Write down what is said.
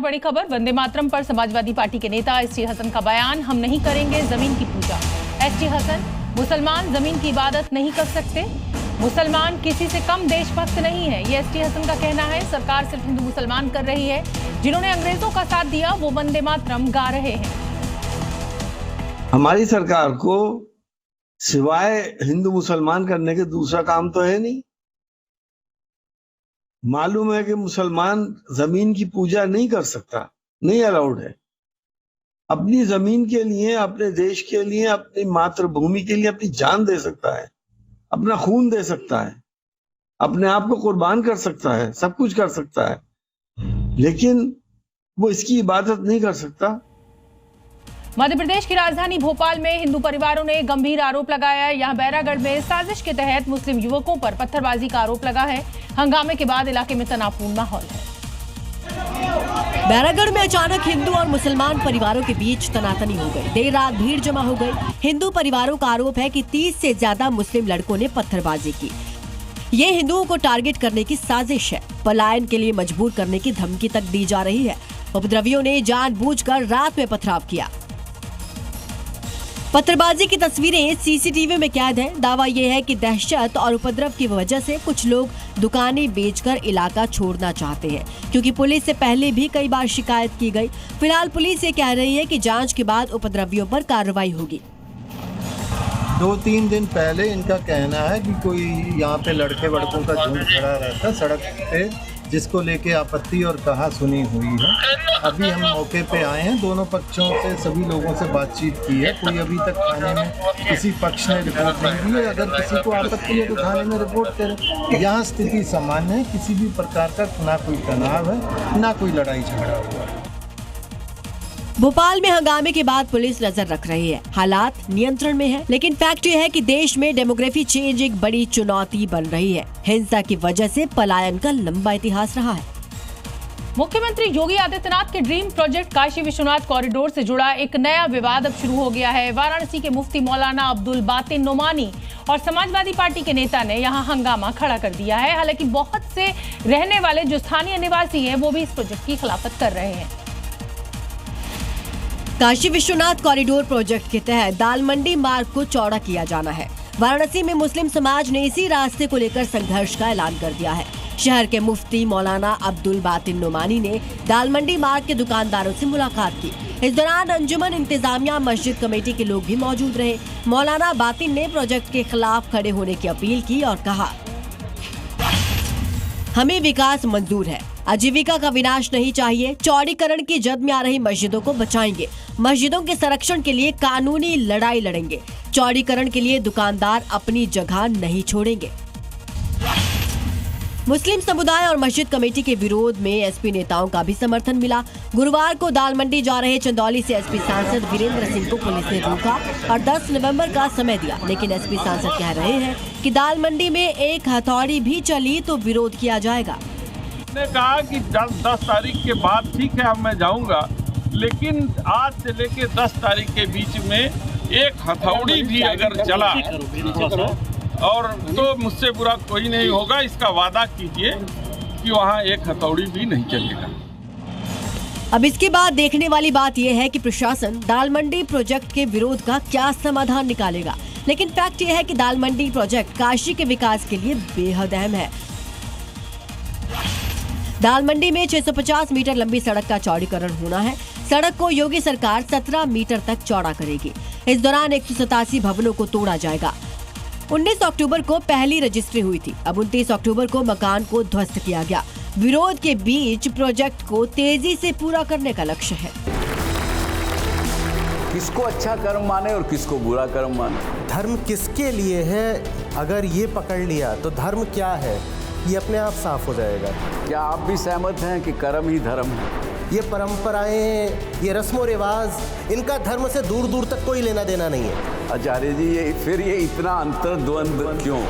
बड़ी खबर, वंदे मातरम पर समाजवादी पार्टी के नेता एसटी हसन का बयान, हम नहीं करेंगे जमीन की पूजा। एसटी हसन, मुसलमान जमीन की इबादत नहीं कर सकते, मुसलमान किसी से कम देशभक्त नहीं है, ये एसटी हसन का कहना है। सरकार सिर्फ हिंदू मुसलमान कर रही है, जिन्होंने अंग्रेजों का साथ दिया वो वंदे मातरम गा रहे हैं। हमारी सरकार को सिवाय हिंदू मुसलमान करने के दूसरा काम तो है नहीं। मालूम है कि मुसलमान जमीन की पूजा नहीं कर सकता, नहीं अलाउड है। अपनी जमीन के लिए, अपने देश के लिए, अपनी मातृभूमि के लिए अपनी जान दे सकता है, अपना खून दे सकता है, अपने आप को कुर्बान कर सकता है, सब कुछ कर सकता है, लेकिन वो इसकी इबादत नहीं कर सकता। मध्य प्रदेश की राजधानी भोपाल में हिंदू परिवारों ने गंभीर आरोप लगाया है। यहां बैरागढ़ में साजिश के तहत मुस्लिम युवकों पर पत्थरबाजी का आरोप लगा है। हंगामे के बाद इलाके में तनावपूर्ण माहौल है। बैरागढ़ में अचानक हिंदू और मुसलमान परिवारों के बीच तनातनी हो गई। देर रात भीड़ जमा हो गई। हिंदू परिवारों का आरोप है कि 30 से ज्यादा मुस्लिम लड़कों ने पत्थरबाजी की। ये हिंदुओं को टारगेट करने की साजिश है। पलायन के लिए मजबूर करने की धमकी तक दी जा रही है। उपद्रवियों ने जानबूझकर रात में पथराव किया। पत्थरबाजी की तस्वीरें सीसीटीवी में कैद हैं। दावा यह है कि दहशत और उपद्रव की वजह से कुछ लोग दुकानें बेचकर इलाका छोड़ना चाहते हैं, क्योंकि पुलिस से पहले भी कई बार शिकायत की गई। फिलहाल पुलिस ये कह रही है कि जांच के बाद उपद्रवियों पर कार्रवाई होगी। 2-3 दिन पहले इनका कहना है कि कोई यहाँ पे लड़के वड़कों का झुंड खड़ा रहता सड़क पे, जिसको लेके आपत्ति और कहा सुनी हुई है। अभी हम मौके पे आए हैं, दोनों पक्षों से सभी लोगों से बातचीत की है। कोई अभी तक थाने में किसी पक्ष ने रिपोर्ट नहीं दी है। अगर किसी को आपत्ति है तो थाने में रिपोर्ट करें। यहाँ स्थिति सामान्य है, किसी भी प्रकार का ना कोई तनाव है, ना कोई लड़ाई झगड़ा हुआ है। भोपाल में हंगामे के बाद पुलिस नजर रख रही है। हालात नियंत्रण में है, लेकिन फैक्ट यह है कि देश में डेमोग्राफी चेंज एक बड़ी चुनौती बन रही है। हिंसा की वजह से पलायन का लंबा इतिहास रहा है। मुख्यमंत्री योगी आदित्यनाथ के dream project Kashi Vishwanath corridor से जुड़ा एक नया विवाद अब शुरू हो गया है। वाराणसी के मुफ्ती मौलाना अब्दुल बातिन नोमानी और समाजवादी पार्टी के नेता ने यहां हंगामा खड़ा कर दिया है। हालांकि बहुत से रहने वाले जो स्थानीय निवासी हैं वो भी इस प्रोजेक्ट की खिलाफत कर रहे हैं। काशी विश्वनाथ कॉरिडोर प्रोजेक्ट के तहत दाल मंडी मार्ग को चौड़ा किया जाना है। वाराणसी में मुस्लिम समाज ने इसी रास्ते को लेकर संघर्ष का ऐलान कर दिया है। शहर के मुफ्ती मौलाना अब्दुल बातिन नोमानी ने दाल मंडी मार्ग के दुकानदारों से मुलाकात की। इस दौरान अंजुमन इंतजामिया मस्जिद कमेटी के लोग भी मौजूद रहे। मौलाना बातिन ने प्रोजेक्ट के खिलाफ खड़े होने की अपील की और कहा, हमें विकास मंजूर है, आजीविका का विनाश नहीं चाहिए। चौड़ीकरण की जद में आ रही मस्जिदों को बचाएंगे। मस्जिदों के संरक्षण के लिए कानूनी लड़ाई लड़ेंगे। चौड़ीकरण के लिए दुकानदार अपनी जगह नहीं छोड़ेंगे। मुस्लिम समुदाय और मस्जिद कमेटी के विरोध में एसपी नेताओं का भी समर्थन मिला। गुरुवार को दाल मंडी जा रहे चंदौली से एसपी सांसद वीरेंद्र सिंह को पुलिस ने रोका और 10 नवंबर का समय दिया, लेकिन एसपी सांसद कह रहे हैं कि दाल मंडी में एक हथौड़ी भी चली तो विरोध किया जाएगा। ने कहा कि 10 तारीख के बाद ठीक है अब मैं जाऊंगा, लेकिन आज से लेके 10 तारीख के बीच में एक हथौड़ी भी अगर चला और तो मुझसे बुरा कोई नहीं होगा। इसका वादा कीजिए कि वहाँ एक हथौड़ी भी नहीं चलेगा। अब इसके बाद देखने वाली बात यह है कि प्रशासन दाल मंडी प्रोजेक्ट के विरोध का क्या समाधान निकालेगा। लेकिन फैक्ट यह है कि दाल मंडी प्रोजेक्ट काशी के विकास के लिए बेहद अहम है। दाल मंडी में 650 मीटर लंबी सड़क का चौड़ीकरण होना है। सड़क को योगी सरकार 17 मीटर तक चौड़ा करेगी। इस दौरान 187 भवनों को तोड़ा जाएगा। 19 अक्टूबर को पहली रजिस्ट्री हुई थी। अब 29 अक्टूबर को मकान को ध्वस्त किया गया। विरोध के बीच प्रोजेक्ट को तेजी से पूरा करने का लक्ष्य है। किसको अच्छा कर्म माने और किसको बुरा कर्म माने। धर्म किसके लिए है, अगर ये पकड़ लिया तो धर्म क्या है ये अपने आप साफ हो जाएगा। क्या आप भी सहमत हैं कि कर्म ही धर्म है? ये परंपराएं, ये रस्मों रिवाज, इनका धर्म से दूर दूर तक कोई लेना देना नहीं है। आचार्य जी, ये इतना अंतर्द्वंद क्यों?